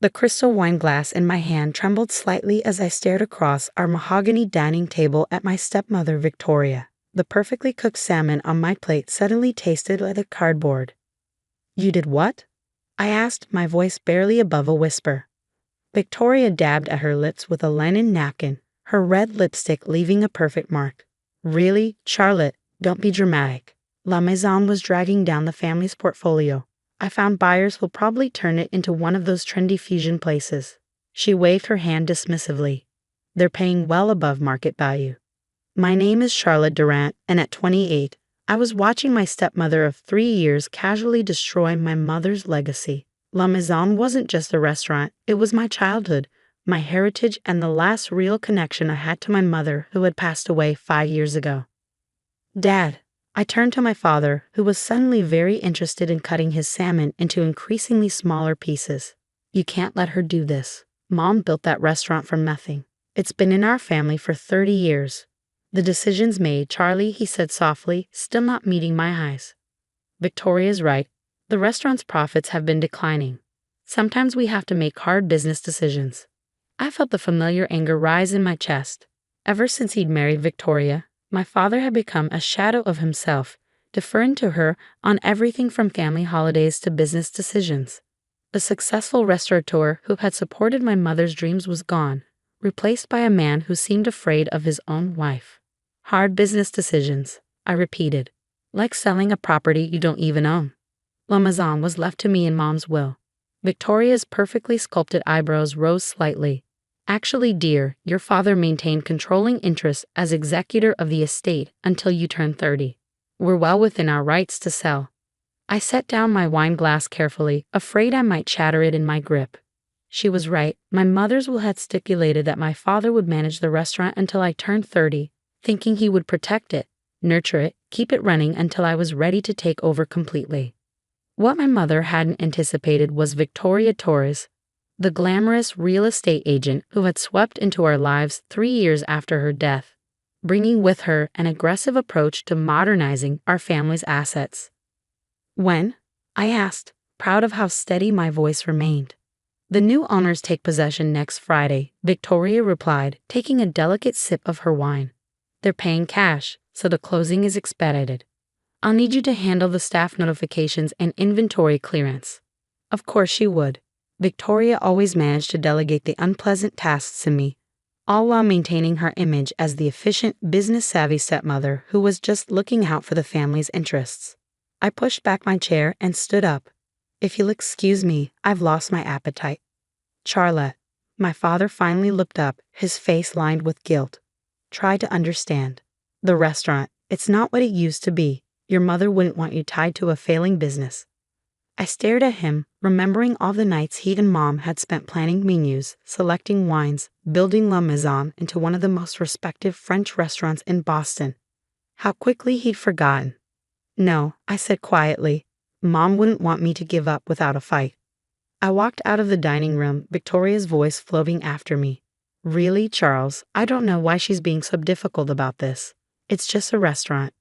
The crystal wine glass in my hand trembled slightly as I stared across our mahogany dining table at my stepmother Victoria. The perfectly cooked salmon on my plate suddenly tasted like a cardboard. "You did what?" I asked, my voice barely above a whisper. Victoria dabbed at her lips with a linen napkin, her red lipstick leaving a perfect mark. "Really, Charlotte, don't be dramatic. La Maison was dragging down the family's portfolio. I found buyers who'll probably turn it into one of those trendy fusion places." She waved her hand dismissively. "They're paying well above market value." My name is Charlotte Durant, and at 28, I was watching my stepmother of 3 years casually destroy my mother's legacy. La Maison wasn't just a restaurant, it was my childhood, my heritage, and the last real connection I had to my mother who had passed away 5 years ago. "Dad," I turned to my father, who was suddenly very interested in cutting his salmon into increasingly smaller pieces. "You can't let her do this. Mom built that restaurant from nothing. It's been in our family for 30 years. The decision's made, Charlie," he said softly, still not meeting my eyes. "Victoria's right. The restaurant's profits have been declining. Sometimes we have to make hard business decisions." I felt the familiar anger rise in my chest. Ever since he'd married Victoria, my father had become a shadow of himself, deferring to her on everything from family holidays to business decisions. The successful restaurateur who had supported my mother's dreams was gone, replaced by a man who seemed afraid of his own wife. "Hard business decisions," I repeated, "like selling a property you don't even own." La Maison was left to me in Mom's will. Victoria's perfectly sculpted eyebrows rose slightly. "Actually, dear, your father maintained controlling interest as executor of the estate until you turned 30. We're well within our rights to sell." I set down my wine glass carefully, afraid I might shatter it in my grip. She was right. My mother's will had stipulated that my father would manage the restaurant until I turned 30, thinking he would protect it, nurture it, keep it running until I was ready to take over completely. What my mother hadn't anticipated was Victoria Torres, the glamorous real estate agent who had swept into our lives 3 years after her death, bringing with her an aggressive approach to modernizing our family's assets. "When?" I asked, proud of how steady my voice remained. "The new owners take possession next Friday," Victoria replied, taking a delicate sip of her wine. "They're paying cash, so the closing is expedited. I'll need you to handle the staff notifications and inventory clearance." Of course she would. Victoria always managed to delegate the unpleasant tasks to me, all while maintaining her image as the efficient, business-savvy stepmother who was just looking out for the family's interests. I pushed back my chair and stood up. "If you'll excuse me, I've lost my appetite." "Charlotte." My father finally looked up, his face lined with guilt. "Try to understand. The restaurant, it's not what it used to be. Your mother wouldn't want you tied to a failing business." I stared at him, remembering all the nights he and Mom had spent planning menus, selecting wines, building La Maison into one of the most respected French restaurants in Boston. How quickly he'd forgotten. "No," I said quietly. "Mom wouldn't want me to give up without a fight." I walked out of the dining room, Victoria's voice floating after me. "Really, Charles, I don't know why she's being so difficult about this. It's just a restaurant."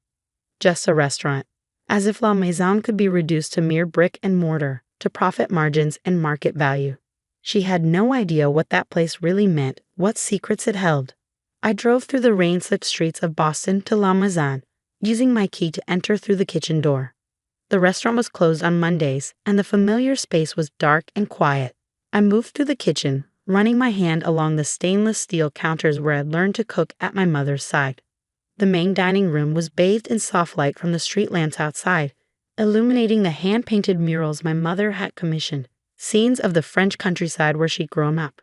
Just a restaurant. As if La Maison could be reduced to mere brick and mortar, to profit margins and market value. She had no idea what that place really meant, what secrets it held. I drove through the rain-slicked streets of Boston to La Maison, using my key to enter through the kitchen door. The restaurant was closed on Mondays, and the familiar space was dark and quiet. I moved through the kitchen, running my hand along the stainless steel counters where I'd learned to cook at my mother's side. The main dining room was bathed in soft light from the street lamps outside, illuminating the hand-painted murals my mother had commissioned, scenes of the French countryside where she'd grown up.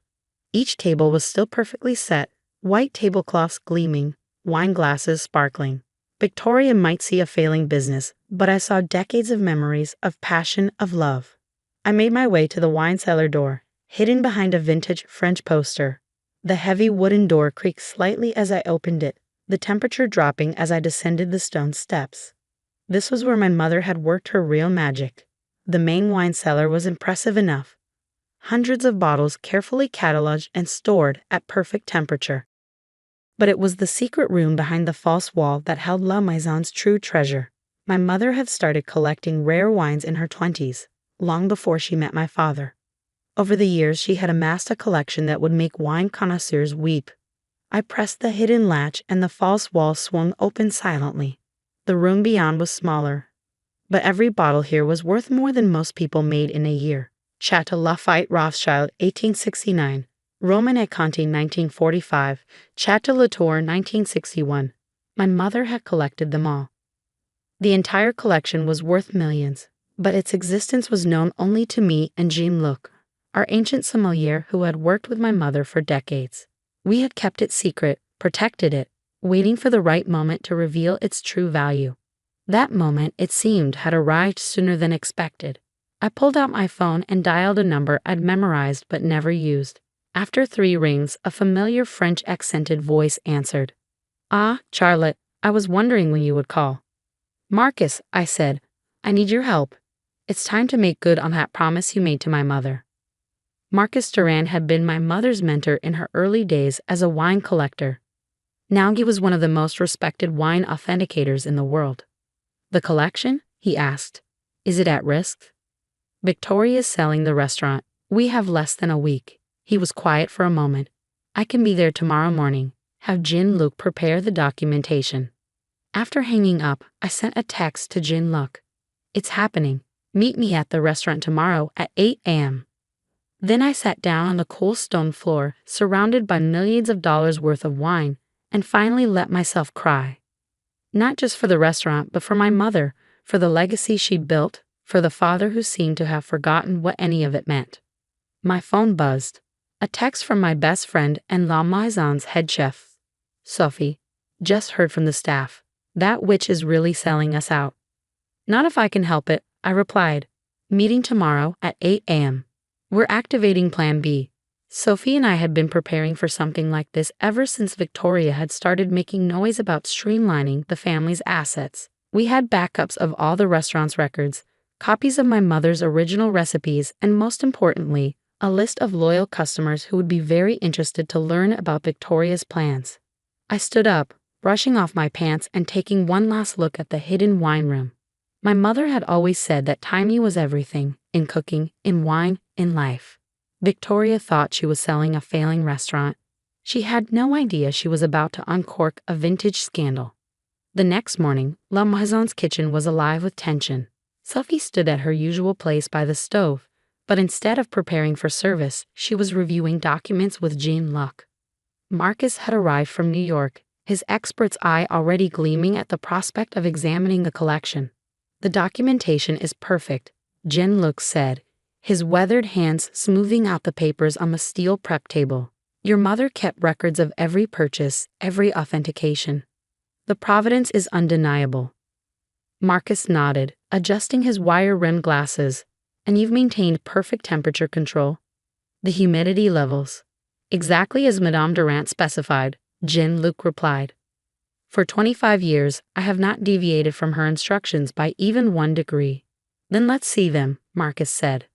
Each table was still perfectly set, white tablecloths gleaming, wine glasses sparkling. Victoria might see a failing business, but I saw decades of memories, of passion, of love. I made my way to the wine cellar door, hidden behind a vintage French poster. The heavy wooden door creaked slightly as I opened it, the temperature dropping as I descended the stone steps. This was where my mother had worked her real magic. The main wine cellar was impressive enough. Hundreds of bottles carefully cataloged and stored at perfect temperature. But it was the secret room behind the false wall that held La Maison's true treasure. My mother had started collecting rare wines in her 20s, long before she met my father. Over the years, she had amassed a collection that would make wine connoisseurs weep. I pressed the hidden latch and the false wall swung open silently. The room beyond was smaller, but every bottle here was worth more than most people made in a year. Chateau Lafayette Rothschild, 1869. Roman et Conti, 1945. Chateau Latour, 1961. My mother had collected them all. The entire collection was worth millions, but its existence was known only to me and Jean-Luc, our ancient sommelier who had worked with my mother for decades. We had kept it secret, protected it, waiting for the right moment to reveal its true value. That moment, it seemed, had arrived sooner than expected. I pulled out my phone and dialed a number I'd memorized but never used. After 3 rings, a familiar French-accented voice answered. "Ah, Charlotte, I was wondering when you would call." "Marcus," I said, "I need your help. It's time to make good on that promise you made to my mother." Marcus Durand had been my mother's mentor in her early days as a wine collector. Now he was one of the most respected wine authenticators in the world. "The collection?" he asked. "Is it at risk?" "Victoria is selling the restaurant. We have less than a week." He was quiet for a moment. "I can be there tomorrow morning. Have Jean-Luc prepare the documentation." After hanging up, I sent a text to Jean-Luc. "It's happening. Meet me at the restaurant tomorrow at 8 a.m. Then I sat down on the cool stone floor, surrounded by millions of dollars worth of wine, and finally let myself cry. Not just for the restaurant, but for my mother, for the legacy she built, for the father who seemed to have forgotten what any of it meant. My phone buzzed. A text from my best friend and La Maison's head chef. "Sophie, just heard from the staff. That witch is really selling us out." "Not if I can help it," I replied. "Meeting tomorrow at 8 a.m. We're activating Plan B." Sophie and I had been preparing for something like this ever since Victoria had started making noise about streamlining the family's assets. We had backups of all the restaurant's records, copies of my mother's original recipes, and most importantly, a list of loyal customers who would be very interested to learn about Victoria's plans. I stood up, brushing off my pants and taking one last look at the hidden wine room. My mother had always said that timing was everything, in cooking, in wine, in life. Victoria thought she was selling a failing restaurant. She had no idea she was about to uncork a vintage scandal. The next morning, La Maison's kitchen was alive with tension. Sophie stood at her usual place by the stove, but instead of preparing for service, she was reviewing documents with Jean-Luc. Marcus had arrived from New York, his expert's eye already gleaming at the prospect of examining the collection. "The documentation is perfect," Jean-Luc said, his weathered hands smoothing out the papers on the steel prep table. "Your mother kept records of every purchase, every authentication. The provenance is undeniable." Marcus nodded, adjusting his wire-rimmed glasses. "And you've maintained perfect temperature control?" "The humidity levels." "Exactly as Madame Durand specified," Jean-Luc replied. "For 25 years, I have not deviated from her instructions by even 1 degree. "Then let's see them," Marcus said.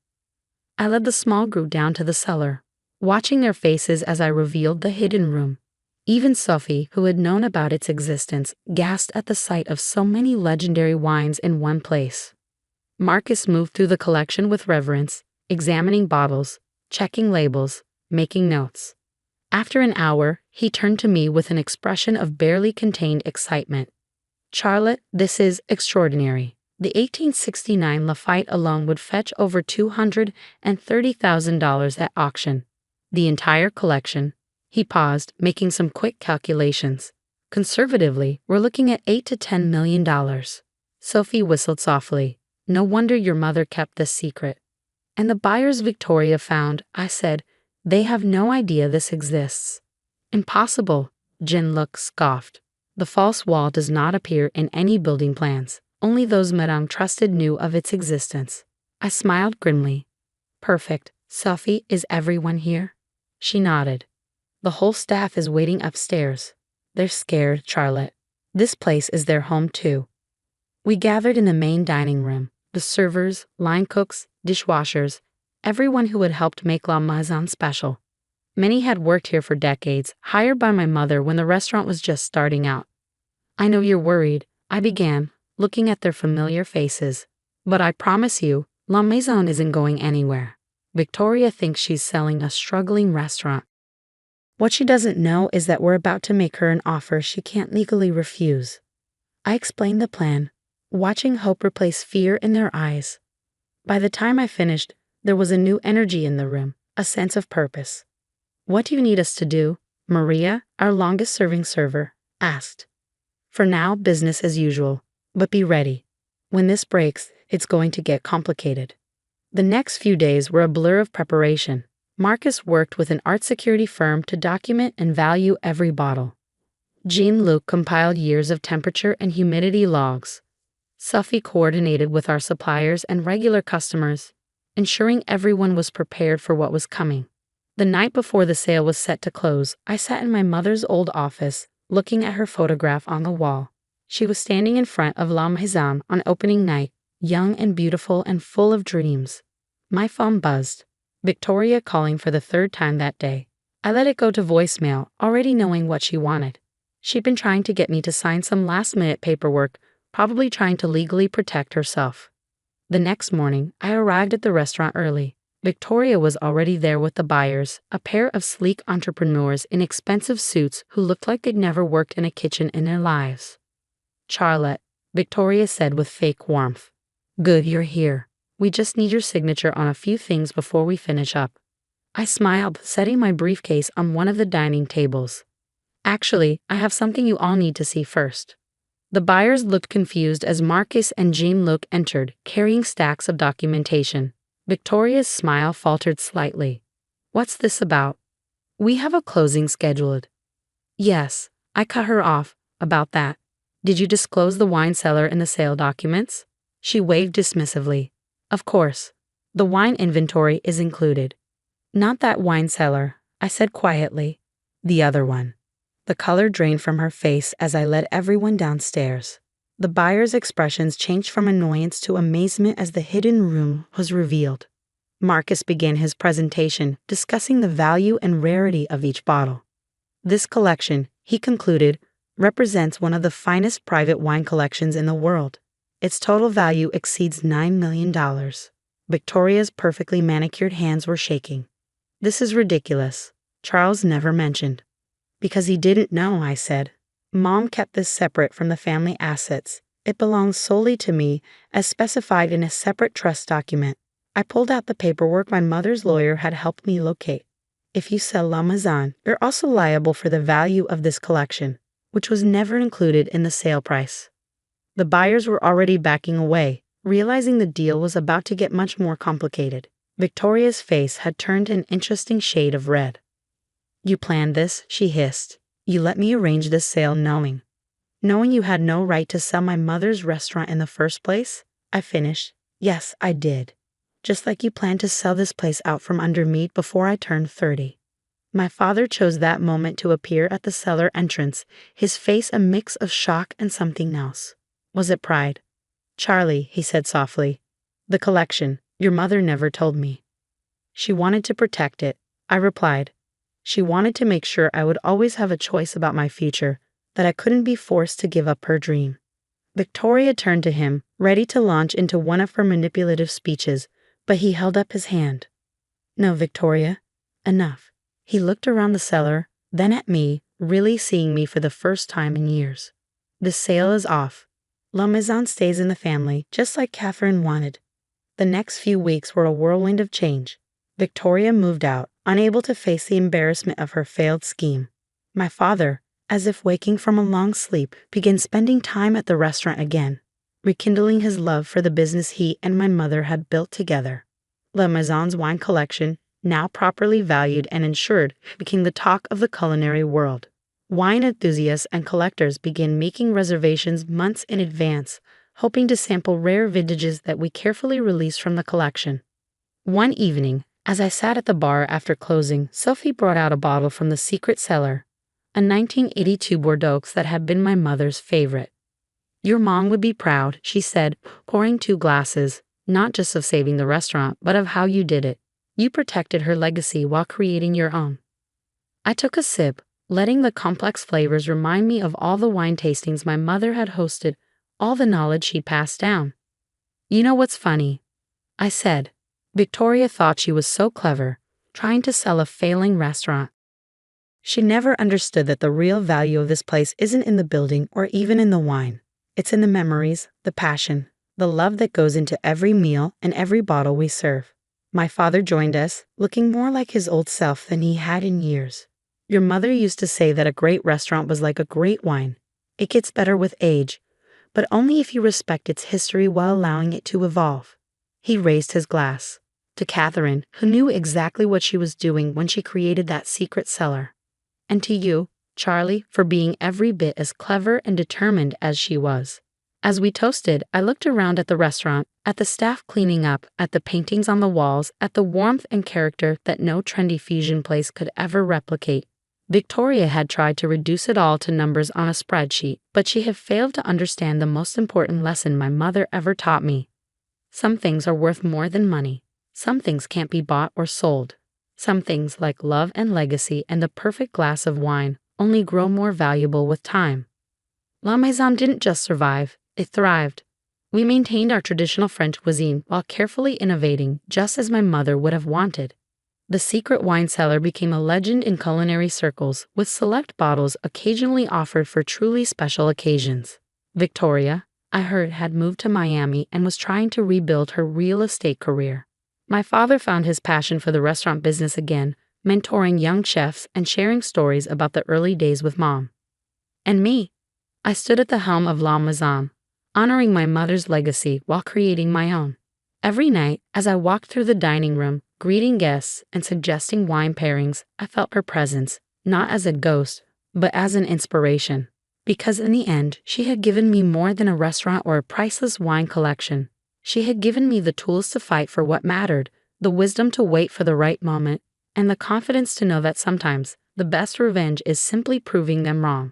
I led the small group down to the cellar, watching their faces as I revealed the hidden room. Even Sophie, who had known about its existence, gasped at the sight of so many legendary wines in one place. Marcus moved through the collection with reverence, examining bottles, checking labels, making notes. After an hour, he turned to me with an expression of barely contained excitement. "Charlotte, this is extraordinary. The 1869 Lafayette alone would fetch over $230,000 at auction. The entire collection." He paused, making some quick calculations. "Conservatively, we're looking at $8 to $10 million. Sophie whistled softly. "No wonder your mother kept this secret." "And the buyers Victoria found," I said. "They have no idea this exists." "Impossible," Jean-Luc scoffed. "The false wall does not appear in any building plans. Only those Madame trusted knew of its existence." I smiled grimly. "Perfect. Sophie, is everyone here?" She nodded. "The whole staff is waiting upstairs. They're scared, Charlotte. This place is their home too." We gathered in the main dining room. The servers, line cooks, dishwashers, everyone who had helped make La Maison special. Many had worked here for decades, hired by my mother when the restaurant was just starting out. "I know you're worried," I began, looking at their familiar faces. "But I promise you, La Maison isn't going anywhere. Victoria thinks she's selling a struggling restaurant. What she doesn't know is that we're about to make her an offer she can't legally refuse. I explained the plan, watching hope replace fear in their eyes. By the time I finished, there was a new energy in the room, a sense of purpose. "What do you need us to do?" Maria, our longest-serving server, asked. "For now, business as usual, but be ready. When this breaks, it's going to get complicated." The next few days were a blur of preparation. Marcus worked with an art security firm to document and value every bottle. Jean-Luc compiled years of temperature and humidity logs. Sophie coordinated with our suppliers and regular customers, ensuring everyone was prepared for what was coming. The night before the sale was set to close, I sat in my mother's old office, looking at her photograph on the wall. She was standing in front of La Maison on opening night, young and beautiful and full of dreams. My phone buzzed. Victoria calling for the third time that day. I let it go to voicemail, already knowing what she wanted. She'd been trying to get me to sign some last-minute paperwork, probably trying to legally protect herself. The next morning, I arrived at the restaurant early. Victoria was already there with the buyers, a pair of sleek entrepreneurs in expensive suits who looked like they'd never worked in a kitchen in their lives. "Charlotte," Victoria said with fake warmth. "Good you're here. We just need your signature on a few things before we finish up." I smiled, setting my briefcase on one of the dining tables. "Actually, I have something you all need to see first." The buyers looked confused as Marcus and Jean-Luc entered, carrying stacks of documentation. Victoria's smile faltered slightly. "What's this about?" "We have a closing scheduled." "Yes," I cut her off. "About that. Did you disclose the wine cellar in the sale documents?" She waved dismissively. "Of course. The wine inventory is included." "Not that wine cellar," I said quietly. "The other one." The color drained from her face as I led everyone downstairs. The buyers' expressions changed from annoyance to amazement as the hidden room was revealed. Marcus began his presentation, discussing the value and rarity of each bottle. "This collection," he concluded, "represents one of the finest private wine collections in the world. Its total value exceeds $9 million. Victoria's perfectly manicured hands were shaking. "This is ridiculous. Charles never mentioned." "Because he didn't know," I said. "Mom kept this separate from the family assets. It belongs solely to me, as specified in a separate trust document." I pulled out the paperwork my mother's lawyer had helped me locate. "If you sell La Maison, you're also liable for the value of this collection, which was never included in the sale price." The buyers were already backing away, realizing the deal was about to get much more complicated. Victoria's face had turned an interesting shade of red. "You planned this," she hissed. "You let me arrange this sale knowing you had no right to sell my mother's restaurant in the first place?" I finished. "Yes, I did. Just like you planned to sell this place out from under me before I turned 30. My father chose that moment to appear at the cellar entrance, his face a mix of shock and something else. Was it pride? "Charlie," he said softly, "the collection, your mother never told me." "She wanted to protect it," I replied. "She wanted to make sure I would always have a choice about my future, that I couldn't be forced to give up her dream." Victoria turned to him, ready to launch into one of her manipulative speeches, but he held up his hand. "No, Victoria, enough." He looked around the cellar, then at me, really seeing me for the first time in years. "The sale is off. La Maison stays in the family, just like Catherine wanted." The next few weeks were a whirlwind of change. Victoria moved out, unable to face the embarrassment of her failed scheme. My father, as if waking from a long sleep, began spending time at the restaurant again, rekindling his love for the business he and my mother had built together. La Maison's wine collection, now properly valued and insured, became the talk of the culinary world. Wine enthusiasts and collectors began making reservations months in advance, hoping to sample rare vintages that we carefully released from the collection. One evening, as I sat at the bar after closing, Sophie brought out a bottle from the secret cellar, a 1982 Bordeaux that had been my mother's favorite. "Your mom would be proud," she said, pouring 2 glasses, "not just of saving the restaurant, but of how you did it. You protected her legacy while creating your own." I took a sip, letting the complex flavors remind me of all the wine tastings my mother had hosted, all the knowledge she'd passed down. "You know what's funny?" I said. Victoria thought she was so clever, trying to sell a failing restaurant. She never understood that the real value of this place isn't in the building or even in the wine. It's in the memories, the passion, the love that goes into every meal and every bottle we serve. My father joined us, looking more like his old self than he had in years. Your mother used to say that a great restaurant was like a great wine. It gets better with age, but only if you respect its history while allowing it to evolve. He raised his glass. To Catherine, who knew exactly what she was doing when she created that secret cellar. And to you, Charlie, for being every bit as clever and determined as she was. As we toasted, I looked around at the restaurant, at the staff cleaning up, at the paintings on the walls, at the warmth and character that no trendy fusion place could ever replicate. Victoria had tried to reduce it all to numbers on a spreadsheet, but she had failed to understand the most important lesson my mother ever taught me. Some things are worth more than money. Some things can't be bought or sold. Some things, like love and legacy and the perfect glass of wine, only grow more valuable with time. La Maison didn't just survive, it thrived. We maintained our traditional French cuisine while carefully innovating, just as my mother would have wanted. The secret wine cellar became a legend in culinary circles, with select bottles occasionally offered for truly special occasions. Victoria, I heard, had moved to Miami and was trying to rebuild her real estate career. My father found his passion for the restaurant business again, mentoring young chefs and sharing stories about the early days with Mom. And me. I stood at the helm of La Maison, honoring my mother's legacy while creating my own. Every night, as I walked through the dining room, greeting guests and suggesting wine pairings, I felt her presence, not as a ghost, but as an inspiration. Because in the end, she had given me more than a restaurant or a priceless wine collection. She had given me the tools to fight for what mattered, the wisdom to wait for the right moment, and the confidence to know that sometimes the best revenge is simply proving them wrong.